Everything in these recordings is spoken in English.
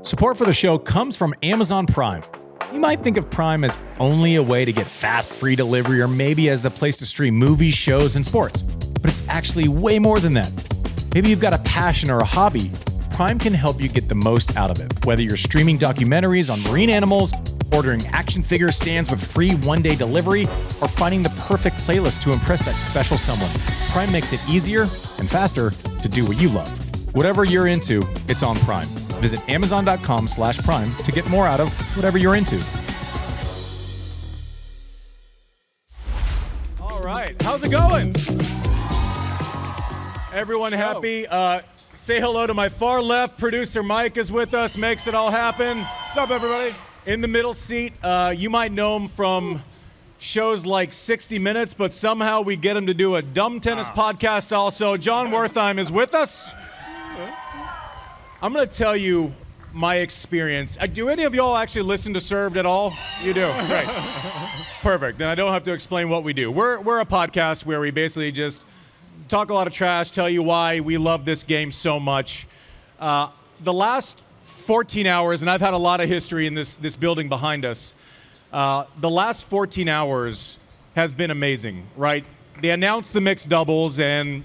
Support for the show comes from Amazon Prime. You might think of Prime as only a way to get fast, free delivery, or maybe as the place to stream movies, shows, and sports. But it's actually way more than that. Maybe you've got a passion or a hobby. Prime can help you get the most out of it. Whether you're streaming documentaries on marine animals, ordering action figure stands with free one-day delivery, or finding the perfect playlist to impress that special someone, Prime makes it easier and faster to do what you love. Whatever you're into, it's on Prime. Visit Amazon.com/Prime to get more out of whatever you're into. All right, how's it going? Everyone happy? Say hello to my far left. Producer Mike is with us, makes it all happen. What's up, everybody? In the middle seat, you might know him from shows like 60 Minutes, but somehow we get him to do a dumb tennis podcast also. Jon Wertheim is with us. I'm going to tell you my experience. Do any of y'all actually listen to Served at all? You do? Great. Perfect. Then I don't have to explain what we do. We're a podcast where we basically just talk a lot of trash, tell you why we love this game so much. The last 14 hours, and I've had a lot of history in this building behind us, the last 14 hours has been amazing, right? They announced the mixed doubles, and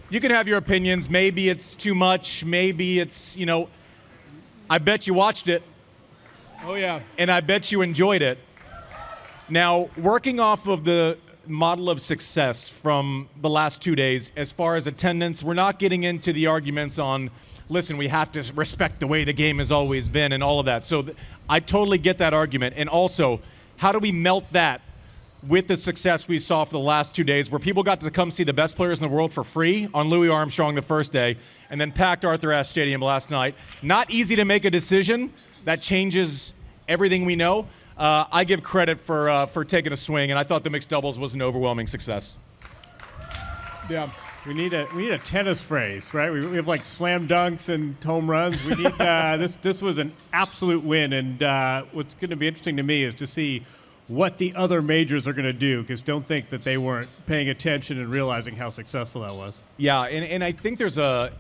you can have your opinions. Maybe it's too much. Maybe it's, I bet you watched it. Oh, yeah. And I bet you enjoyed it. Now, working off of the model of success from the last 2 days, as far as attendance, we're not getting into the arguments on, listen, we have to respect the way the game has always been and all of that. So I totally get that argument. And also, how do we melt that with the success we saw for the last 2 days, where people got to come see the best players in the world for free on Louis Armstrong the first day, and then packed Arthur Ashe Stadium last night? Not easy to make a decision. That changes everything we know. I give credit for taking a swing, and I thought the mixed doubles was an overwhelming success. Yeah. We need a tennis phrase, right? We have like slam dunks and home runs. We need this was an absolute win, and what's going to be interesting to me is to see what the other majors are going to do, because don't think that they weren't paying attention and realizing how successful that was. Yeah, and I think there's a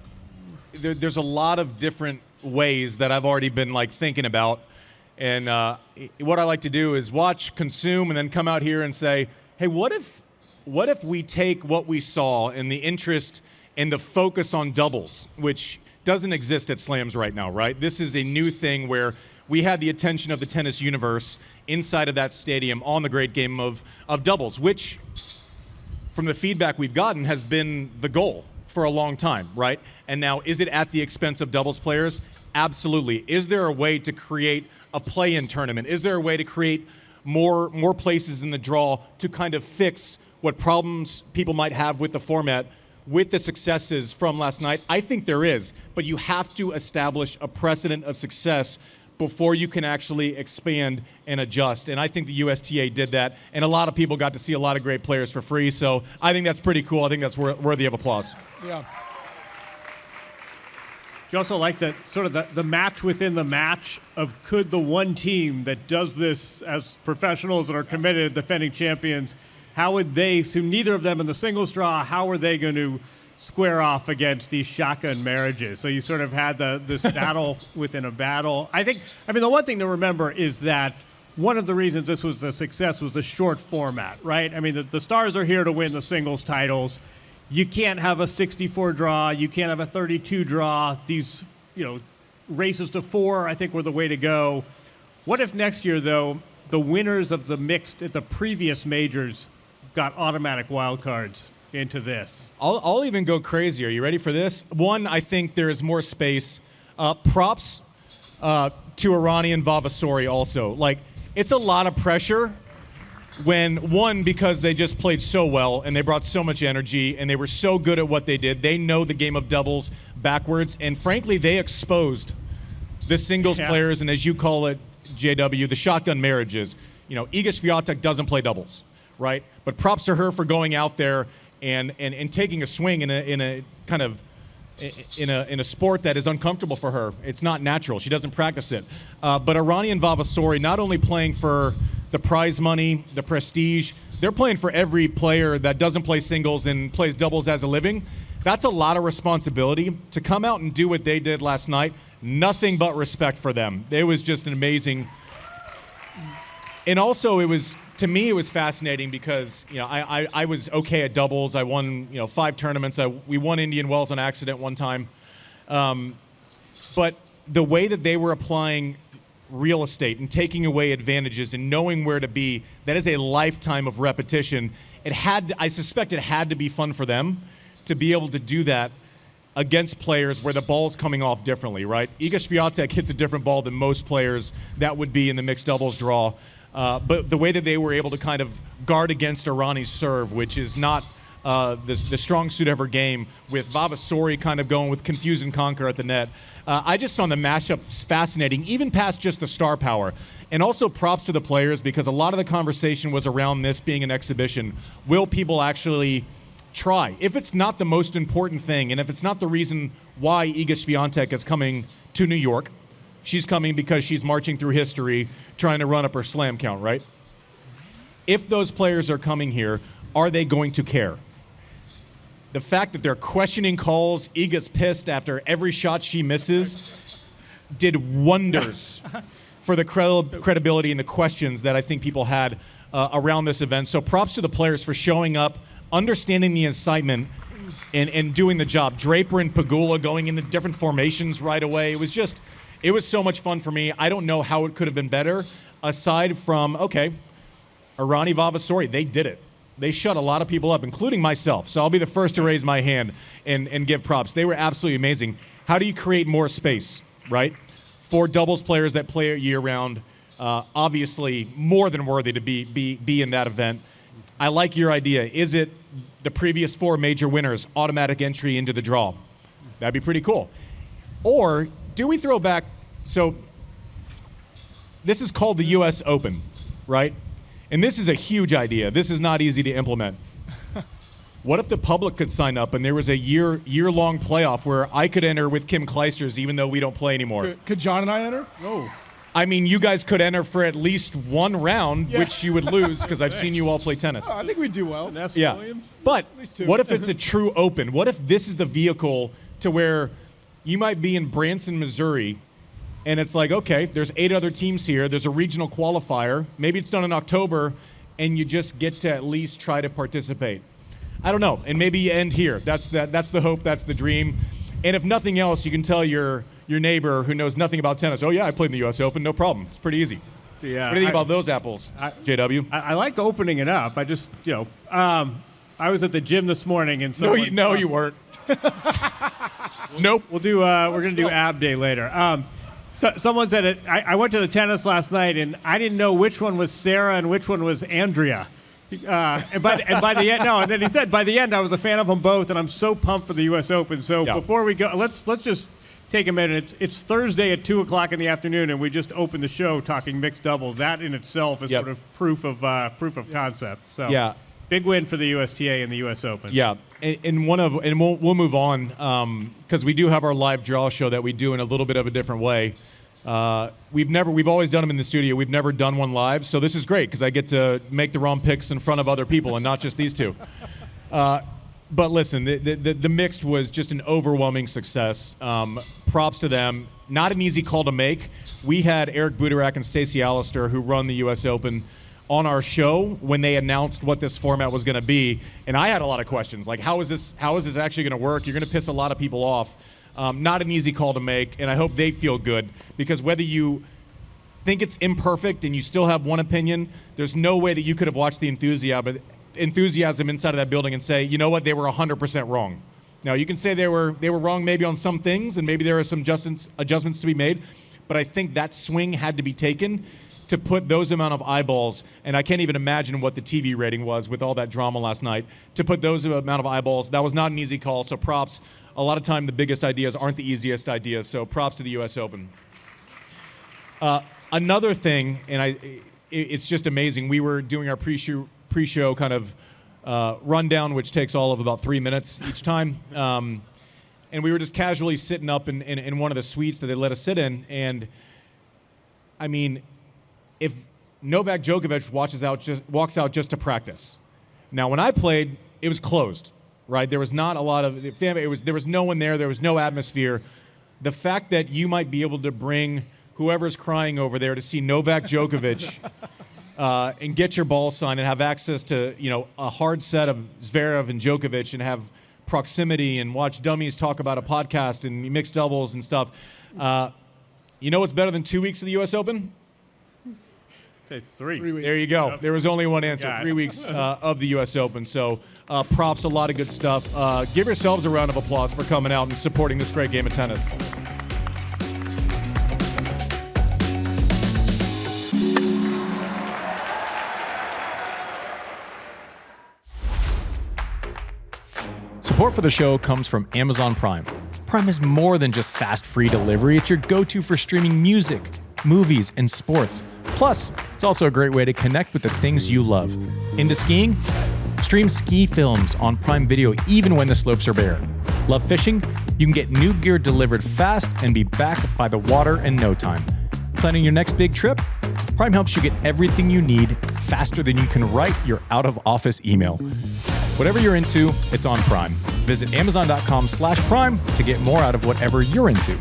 lot of different ways that I've already been thinking about, and what I like to do is watch, consume, and then come out here and say, hey, what if we take what we saw and the interest and the focus on doubles, which doesn't exist at slams right now, right? This is a new thing where we had the attention of the tennis universe inside of that stadium on the great game of doubles, which, from the feedback we've gotten, has been the goal for a long time, right? And now, is it at the expense of doubles players? Absolutely. Is there a way to create a play-in tournament? Is there a way to create more places in the draw to kind of fix what problems people might have with the format, with the successes from last night? I think there is, but you have to establish a precedent of success before you can actually expand and adjust. And I think the USTA did that, and a lot of people got to see a lot of great players for free, so I think that's pretty cool. I think that's worthy of applause. Yeah. You also like that sort of the match within the match of, could the one team that does this as professionals and are committed, defending champions, how would they, so neither of them in the singles draw, how are they going to square off against these shotgun marriages? So you sort of had this battle within a battle. I mean, the one thing to remember is that one of the reasons this was a success was the short format, right? I mean, the stars are here to win the singles titles. You can't have a 64 draw. You can't have a 32 draw. These, races to 4, I think, were the way to go. What if next year, though, the winners of the mixed at the previous majors got automatic wild cards into this? I'll even go crazier. You ready for this? One, I think there is more space. Props to Iranian Vavasori also. It's a lot of pressure when, one, because they just played so well and they brought so much energy and they were so good at what they did. They know the game of doubles backwards, and frankly, they exposed the singles players, and as you call it, JW, the shotgun marriages. Iga Swiatek doesn't play doubles, right? But props to her for going out there and taking a swing in a kind of in a sport that is uncomfortable for her. It's not natural. She doesn't practice it. But Iranian Vavasori, not only playing for the prize money, the prestige, they're playing for every player that doesn't play singles and plays doubles as a living. That's a lot of responsibility to come out and do what they did last night. Nothing but respect for them. It was just an amazing. And also, to me, it was fascinating because I was okay at doubles. I won 5 tournaments. We won Indian Wells on accident one time, but the way that they were applying real estate and taking away advantages and knowing where to be, that is a lifetime of repetition. I suspect it had to be fun for them to be able to do that against players where the ball's coming off differently, right? Iga Swiatek hits a different ball than most players that would be in the mixed doubles draw. But the way that they were able to kind of guard against Irani's serve, which is not the strong suit of her game, with Vavasori kind of going with confuse and conquer at the net. I just found the matchup fascinating, even past just the star power. And also props to the players, because a lot of the conversation was around this being an exhibition. Will people actually try? If it's not the most important thing, and if it's not the reason why Iga Swiatek is coming to New York, she's coming because she's marching through history trying to run up her slam count, right? If those players are coming here, are they going to care? The fact that they're questioning calls, Iga's pissed after every shot she misses, did wonders for the credibility and the questions that I think people had around this event. So props to the players for showing up, understanding the incitement, and doing the job. Draper and Pegula going into different formations right away. It was so much fun for me. I don't know how it could have been better, aside from, okay, Irani Vavasori, they did it. They shut a lot of people up, including myself. So I'll be the first to raise my hand and give props. They were absolutely amazing. How do you create more space, right, for doubles players that play year-round? Obviously, more than worthy to be in that event. I like your idea. Is it the previous 4 major winners, automatic entry into the draw? That'd be pretty cool. Or do we throw back? So this is called the U.S. Open, right? And this is a huge idea. This is not easy to implement. What if the public could sign up and there was a year-long playoff where I could enter with Kim Kleisters, even though we don't play anymore? Could John and I enter? No. I mean, you guys could enter for at least one round, which you would lose because I've seen you all play tennis. I think we do well. Yeah. Williams? But At least 2. what if it's a true open? What if this is the vehicle to where you might be in Branson, Missouri, and it's like, okay, there's 8 other teams here. There's a regional qualifier. Maybe it's done in October, and you just get to at least try to participate. I don't know. And maybe you end here. That's the hope. That's the dream. And if nothing else, you can tell your neighbor who knows nothing about tennis, oh, yeah, I played in the U.S. Open. No problem. It's pretty easy. Yeah, what do you think about those apples, JW? I like opening it up. I just, I was at the gym this morning, and so no, you weren't. Nope. We're gonna do ab day later. So someone said it. I went to the tennis last night, and I didn't know which one was Sarah and which one was Andrea. And by the end, no. And then he said, by the end, I was a fan of them both, and I'm so pumped for the U.S. Open. So before we go, let's just take a minute. It's Thursday at 2:00 in the afternoon, and we just opened the show talking mixed doubles. That in itself is sort of proof of concept. So big win for the USTA and the U.S. Open. Yeah, and we'll move on because we do have our live draw show that we do in a little bit of a different way. We've always done them in the studio. We've never done one live, so this is great because I get to make the wrong picks in front of other people and not just these two. But listen, the mixed was just an overwhelming success. Props to them. Not an easy call to make. We had Eric Buderak and Stacey Allister, who run the U.S. Open, on our show when they announced what this format was going to be, and I had a lot of questions, like how is this actually going to work? You're going to piss a lot of people off. Not an easy call to make, and I hope they feel good, because whether you think it's imperfect and you still have one opinion, there's no way that you could have watched the enthusiasm inside of that building and say, you know what, they were 100% wrong. Now, you can say they were wrong maybe on some things, and maybe there are some adjustments to be made, but I think that swing had to be taken to put those amount of eyeballs, and I can't even imagine what the TV rating was with all that drama last night, to put those amount of eyeballs. That was not an easy call, so props. A lot of time the biggest ideas aren't the easiest ideas, so props to the U.S. Open. Another thing, and it's just amazing, we were doing our pre-show kind of rundown, which takes all of about 3 minutes each time, and we were just casually sitting up in one of the suites that they let us sit in, and I mean, if Novak Djokovic walks out just to practice. Now, when I played, it was closed. right? There was not a lot of there was no one there. There was no atmosphere. The fact that you might be able to bring whoever's crying over there to see Novak Djokovic and get your ball signed and have access to a hard set of Zverev and Djokovic and have proximity and watch dummies talk about a podcast and mixed doubles and stuff. You know what's better than 2 weeks of the U.S. Open? Say 3. 3 weeks. There you go. Yep. There was only one answer. Got it. 3 weeks of the U.S. Open. So props, a lot of good stuff. Give yourselves a round of applause for coming out and supporting this great game of tennis. Support for the show comes from Amazon Prime. Prime is more than just fast, free delivery. It's your go-to for streaming music, movies, and sports. Plus, it's also a great way to connect with the things you love. Into skiing? Stream ski films on Prime Video even when the slopes are bare. Love fishing? You can get new gear delivered fast and be back by the water in no time. Planning your next big trip? Prime helps you get everything you need faster than you can write your out-of-office email. Whatever you're into, it's on Prime. Visit Amazon.com/Prime to get more out of whatever you're into.